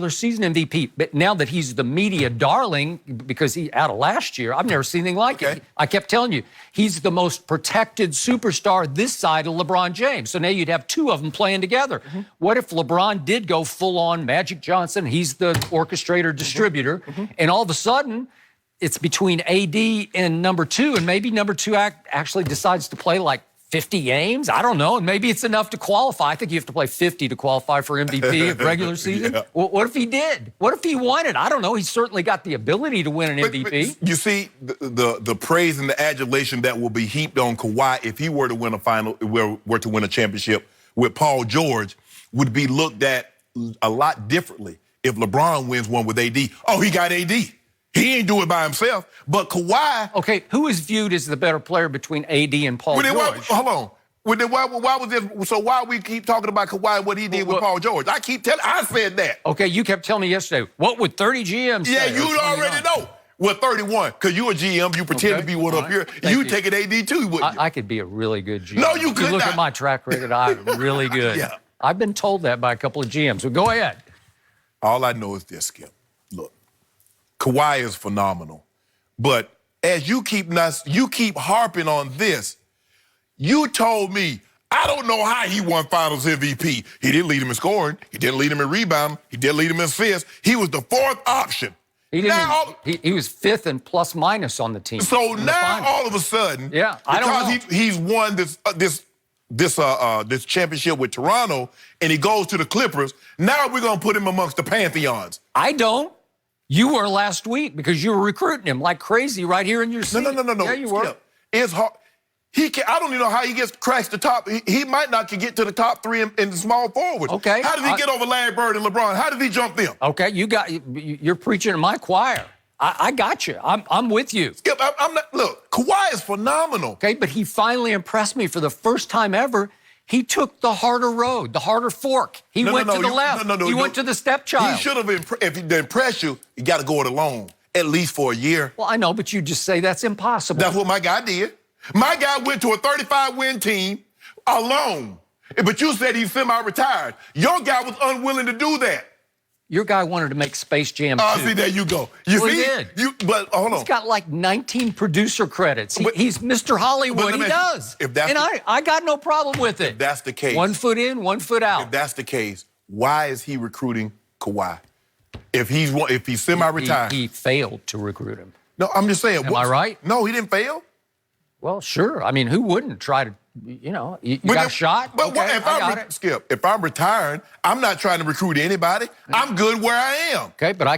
season MVP, but now that he's the media darling because he out of last year, I've never seen anything like it. I kept telling you, he's the most protected superstar this side of LeBron James. So now you'd have two of them playing together. What if LeBron did go full on Magic Johnson? He's the orchestrator, distributor, and all of a sudden it's between AD and number two, and maybe number two actually decides to play like 50 games? I don't know. And maybe it's enough to qualify. I think you have to play 50 to qualify for MVP of regular season. Yeah. Well, what if he did? What if he won it? I don't know. He's certainly got the ability to win an MVP. But you see, the praise and the adulation that will be heaped on Kawhi if he were to win were to win a championship with Paul George would be looked at a lot differently if LeBron wins one with AD. Oh, he got AD. He ain't do it by himself. But Kawhi... Okay, who is viewed as the better player between AD and Paul George? Hold on. Why was this? So why we keep talking about Kawhi and what he did with Paul George? I said that. Okay, you kept telling me yesterday, what would 30 GMs say? Yeah, you already know. Well, 31, because you're a GM, you pretend to be one up here. You take it AD too, wouldn't you? I could be a really good GM. No, you could not. Look not. at my track record, I'm really good. Yeah. I've been told that by a couple of GMs, so go ahead. All I know is this, Skip. Look, Kawhi is phenomenal. But as you keep harping on this, you told me, I don't know how he won Finals MVP. He didn't lead him in scoring. He didn't lead him in rebounding. He didn't lead him in assists. He was the fourth option. He was fifth and plus minus on the team. So now all of a sudden, I don't know. Because he's won this championship with Toronto and he goes to the Clippers, now we're going to put him amongst the Pantheons. I don't. You were last week because you were recruiting him like crazy right here in your seat. No. Yeah, you were. It's hard. I don't even know how he gets crashed the top. He might not can get to the top three in the small forwards. Okay. How did he get over Larry Bird and LeBron? How did he jump them? Okay, you're preaching to my choir. I got you. I'm with you. Skip, I'm not. Look, Kawhi is phenomenal. Okay, but he finally impressed me for the first time ever. He took the harder road, the harder fork. He went to the left. He went to the stepchild. He should have, if he to impress you, you got to go it alone, at least for a year. Well, I know, but you just say that's impossible. That's what my guy did. My guy went to a 35-win team alone. But you said he's semi-retired. Your guy was unwilling to do that. Your guy wanted to make Space Jam 2. Oh, see, there you go. You see? He did. But hold on. He's got like 19 producer credits. He's Mr. Hollywood. He does. And I got no problem with it. If that's the case. 1 foot in, 1 foot out. If that's the case, why is he recruiting Kawhi? If he's semi-retired. He failed to recruit him. No, I'm just saying. Am I right? No, he didn't fail. Well, sure. I mean, who wouldn't try to, you got a shot? But okay, Skip, if I'm retired, I'm not trying to recruit anybody. I'm good where I am. Okay, but I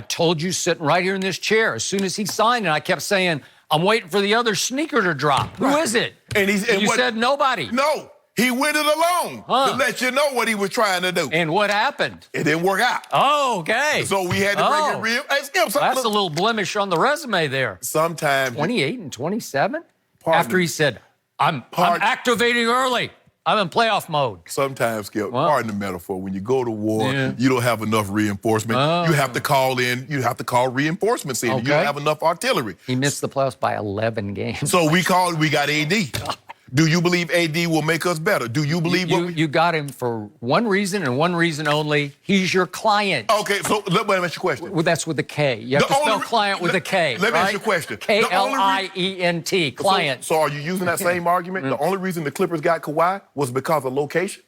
told you sitting right here in this chair, as soon as he signed it, I kept saying, I'm waiting for the other sneaker to drop. Who is it? And you said nobody. No, he went it alone to let you know what he was trying to do. And what happened? It didn't work out. Oh, okay. So we had to bring it real. Hey, Skip, that's a little blemish on the resume there. Sometimes. 28 and 27? After he said, I'm activating early. I'm in playoff mode. Sometimes, Skip, pardon the metaphor, when you go to war, you don't have enough reinforcement. You have to call reinforcements in. Okay. You don't have enough artillery. He missed the playoffs by 11 games. So we got AD. Do you believe AD will make us better? Do you believe you got him for one reason and one reason only. He's your client. Okay, so let me ask you a question. Well, that's with a K. You have to spell client with a K. Let me ask you a question. K-L-I-E-N-T, client. So are you using that same argument? The only reason the Clippers got Kawhi was because of location?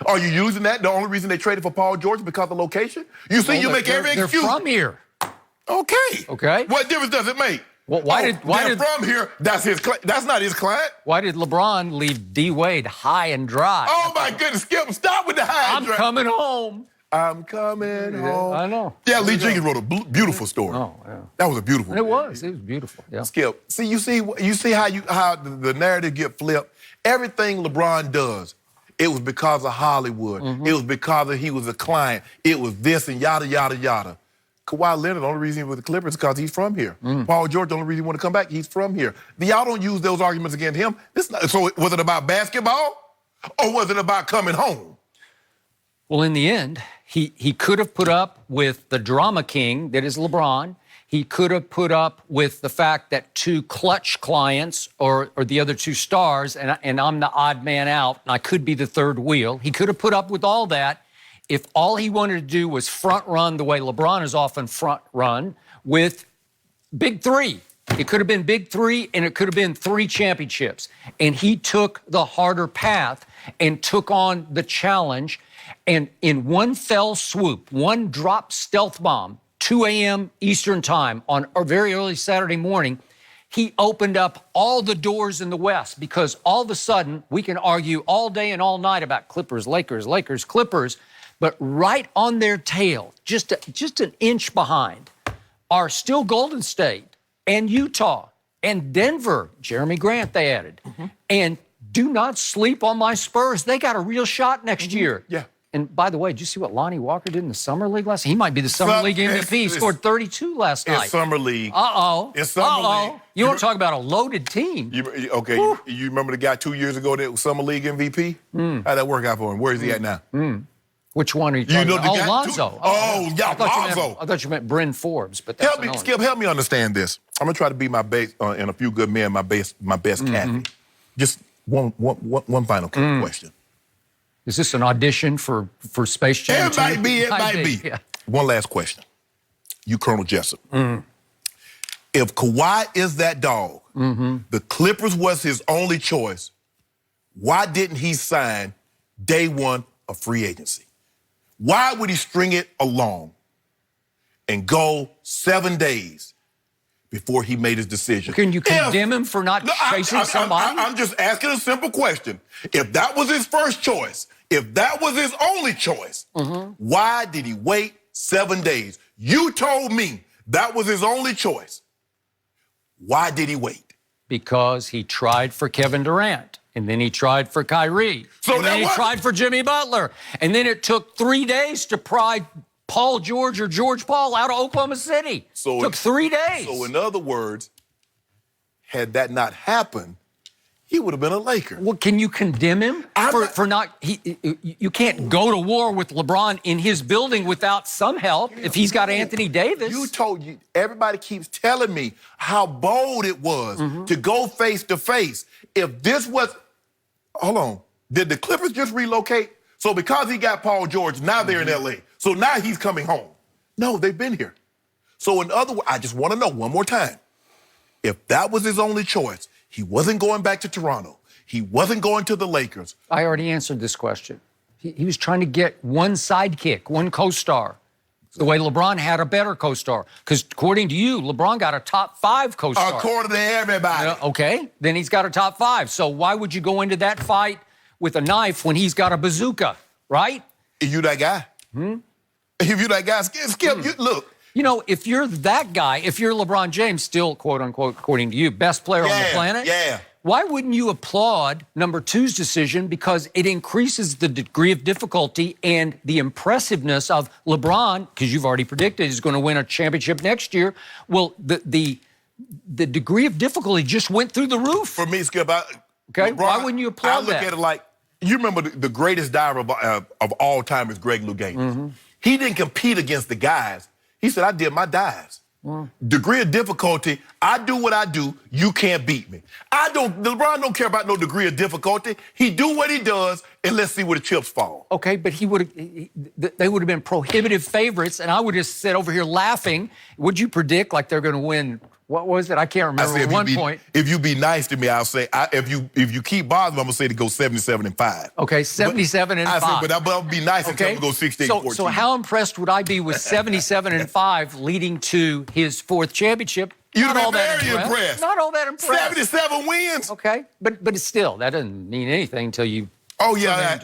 Are you using that? The only reason they traded for Paul George because of location? You see, you make every excuse. They're from here. Okay. Okay. What difference does it make? Well, why did from here? That's not his client. Why did LeBron leave D Wade high and dry? Oh my goodness, Skip! Stop with the high and dry. I'm coming home. I'm coming home. I know. Yeah, Lee Jenkins wrote a beautiful story. Oh, yeah. That was a beautiful. It was beautiful. Yeah. Skip, you see how the narrative get flipped. Everything LeBron does, it was because of Hollywood. It was because he was a client. It was this and yada yada yada. Kawhi Leonard, the only reason he was with the Clippers is because he's from here. Paul George, the only reason he want to come back, he's from here. Y'all don't use those arguments against him. So was it about basketball or was it about coming home? Well, in the end, he could have put up with the drama king that is LeBron. He could have put up with the fact that two clutch clients or the other two stars, and I'm the odd man out, and I could be the third wheel. He could have put up with all that if all he wanted to do was front run the way LeBron is often front run with big three. It could have been big three, and it could have been 3 championships. And he took the harder path and took on the challenge. And in one fell swoop, one drop stealth bomb, 2 a.m. Eastern time on a very early Saturday morning, he opened up all the doors in the West, because all of a sudden we can argue all day and all night about Clippers, Lakers, Lakers, Clippers, but right on their tail, just an inch behind, are still Golden State and Utah and Denver. Jeremy Grant they added. And do not sleep on my Spurs. They got a real shot next year. Yeah. And by the way, did you see what Lonnie Walker did in the Summer League last night? He might be the Summer League MVP. He scored 32 last night. It's Summer League. It's Summer League. You want to talk about a loaded team. Okay, you remember the guy 2 years ago that was Summer League MVP? How'd that work out for him? Where is he at now? Which one are you talking about? guy, Lonzo. Lonzo. I thought you meant Bryn Forbes, but that's Skip, help me understand this. I'm gonna try to be my base and a few good men, my best caddy. Just one final question. Is this an audition for Space Jam? It might be. It might be. Yeah. One last question. You, Colonel Jessup. If Kawhi is that dog, the Clippers was his only choice, why didn't he sign day one of free agency? Why would he string it along and go 7 days before he made his decision? Can you condemn him for not chasing somebody? I'm just asking a simple question. If that was his first choice, if that was his only choice, why did he wait 7 days? You told me that was his only choice. Why did he wait? Because he tried for Kevin Durant. And then he tried for Kyrie. And then he tried for Jimmy Butler. And then it took 3 days to pry Paul George or George Paul out of Oklahoma City. So it took 3 days. So in other words, had that not happened, he would have been a Laker. Well, can you condemn him for not? You can't go to war with LeBron in his building without some help if he's got Anthony Davis. Everybody keeps telling me how bold it was to go face to face. If this was, hold on, did the Clippers just relocate? So because he got Paul George, now they're in LA. So now he's coming home. No, they've been here. So in other words, I just want to know one more time. If that was his only choice, he wasn't going back to Toronto. He wasn't going to the Lakers. I already answered this question. He was trying to get one sidekick, one co-star, the way LeBron had a better co-star. Because according to you, LeBron got a top 5 co-star. According to everybody. Okay, then he's got a top 5. So why would you go into that fight with a knife when he's got a bazooka, right? If you that guy. If you that guy, Skip, look. You know, if you're that guy, if you're LeBron James, still, quote unquote, according to you, best player on the planet, why wouldn't you applaud number 2's decision? Because it increases the degree of difficulty and the impressiveness of LeBron, because you've already predicted he's going to win a championship next year. Well, the degree of difficulty just went through the roof. For me, Skip, LeBron, why wouldn't you applaud that? I look at it like, you remember the greatest diver of all time is Greg Louganis. He didn't compete against the guys. He said, I did my dives. Degree of difficulty, I do what I do, you can't beat me. LeBron don't care about no degree of difficulty. He do what he does, and let's see where the chips fall. Okay, but they would have been prohibitive favorites, and I would have sat over here laughing. Would you predict like they're going to win? What was it? I can't remember. At one point. If you be nice to me, I'll say, if you keep bothering me, I'm going to say to go 77-5. Okay, 77-5. But I'll be nice and tell him to go 16-14. So how impressed would I be with 77-5 leading to his 4th championship? You'd be very impressed. Not all that impressed. 77 wins. Okay, but it's still, that doesn't mean anything until you... Oh, yeah,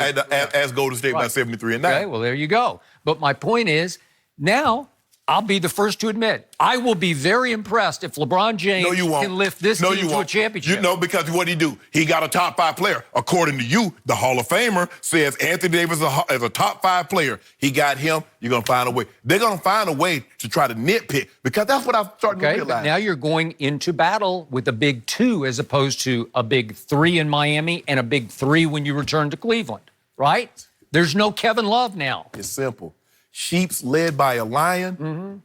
as Golden State by 73-9. Okay, well, there you go. But my point is, now... I'll be the first to admit, I will be very impressed if LeBron James can lift this team to a championship. Because what did he do? He got a top 5 player. According to you, the Hall of Famer says Anthony Davis is a top 5 player. He got him. You're going to find a way. They're going to find a way to try to nitpick, because that's what I'm starting to realize. But now you're going into battle with a big 2 as opposed to a big 3 in Miami and a big 3 when you return to Cleveland, right? There's no Kevin Love now. It's simple. Sheep's led by a lion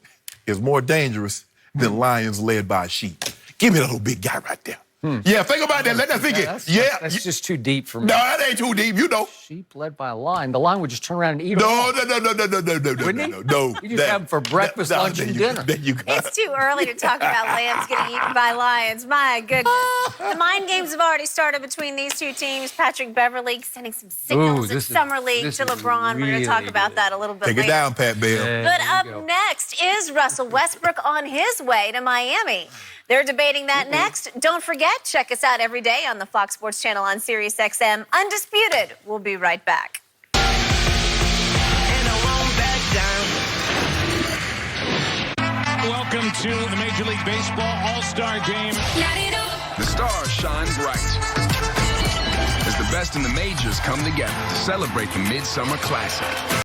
is more dangerous than lions led by a sheep. Give me that little big guy right there. Yeah, think about that. Let that sink in. That's just too deep for me. No, that ain't too deep. You know. Sheep led by a lion. The lion would just turn around and eat them No. Wouldn't he? No. You just have them for breakfast, lunch, and dinner. It's too early to talk about lambs getting eaten by lions. My goodness. The mind games have already started between these two teams. Patrick Beverly sending some signals in Summer League to LeBron. We're going to talk about that a little bit later. Take it down, Pat Bell. But up next is Russell Westbrook on his way to Miami. They're debating that next. Don't forget, check us out every day on the Fox Sports Channel on SiriusXM. Undisputed. We'll be right back. Welcome to the Major League Baseball All-Star Game. The stars shine bright as the best in the majors come together to celebrate the Midsummer Classic.